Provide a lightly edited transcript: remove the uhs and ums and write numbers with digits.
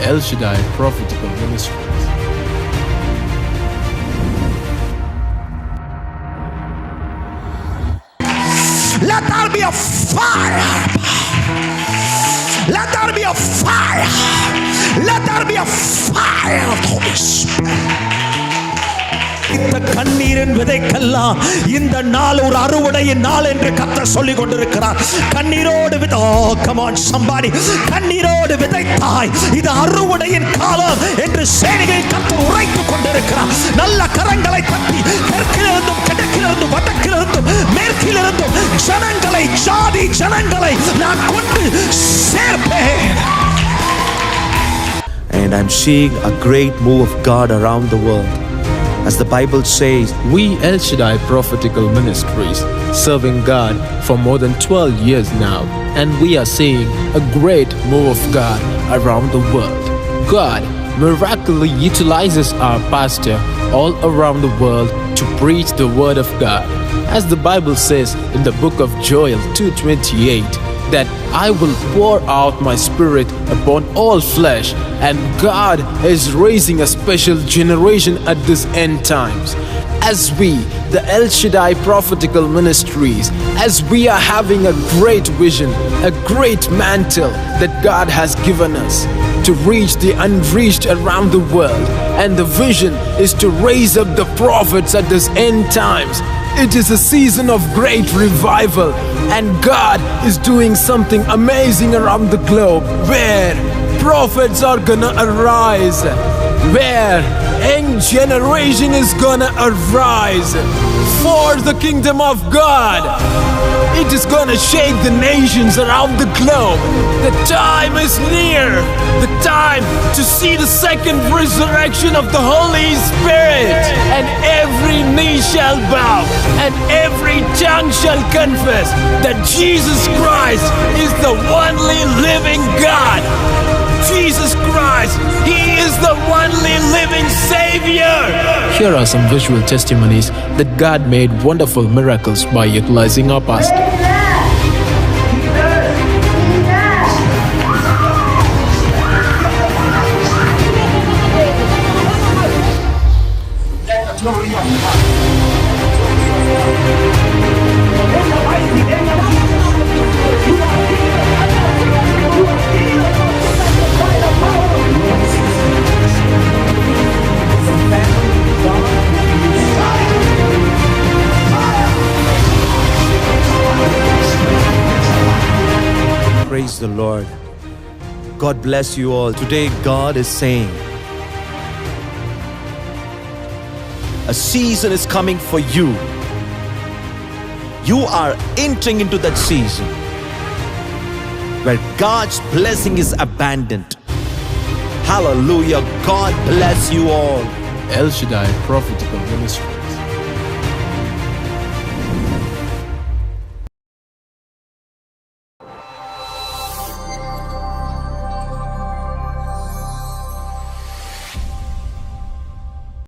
Recive Prophetic Ministries. Let there be a fire. Let there be a fire. Let there be a fire of the Holy Spirit. இந்த கண்ணீரின் விதைக்கெல்லாம் இந்த நாள் ஒரு அறுவடையின் நாள் என்று கர்த்தர் சொல்லிக் கொண்டிருக்கிறார். கண்ணீரோடு come on somebody, கண்ணீரோடு விதைத்தாய், இது அறுவடையின் காலம் என்று சேனைகளின் கர்த்தர் உரைத்துக் கொண்டிருக்கிறார். நல்ல கரங்களை தட்டி தெற்கிலிருந்தும் கிழக்கிலிருந்தும் வடக்கிலிருந்தும் மேற்கிலிருந்தும் ஜனங்களை, ஜாதி ஜனங்களை நான் கொண்டு சேர்ப்பேன். And I'm seeing a great move of God around the world. As the Bible says, we Recive Prophetic Ministries serving God for more than 12 years now, and we are seeing a great move of God around the world. God miraculously utilizes our pastor all around the world to preach the word of God. As the Bible says in the book of Joel 2:28, that I will pour out my spirit upon all flesh, and God is raising a special generation at this end times. As we, the Recive Prophetic Ministries, as we are having a great vision, a great mantle that God has given us to reach the unreached around the world, and the vision is to raise up the prophets at this end times. It is a season of great revival, and God is doing something amazing around the globe, where prophets are gonna arise, where young generation is gonna arise for the kingdom of God. It is gonna shake the nations around the globe. The time is near, the time to see the second resurrection of the Holy Spirit, and every knee shall bow and every tongue shall confess that Jesus Christ is the only living God. Jesus Christ, He is the only living Savior. Here are some visual testimonies that God made wonderful miracles by utilizing our pastor. praise the Lord. God bless you all. Today God is saying, a season is coming for you. You are entering into that season where God's blessing is abundant. Hallelujah. God bless you all. Recive Prophetic Ministry.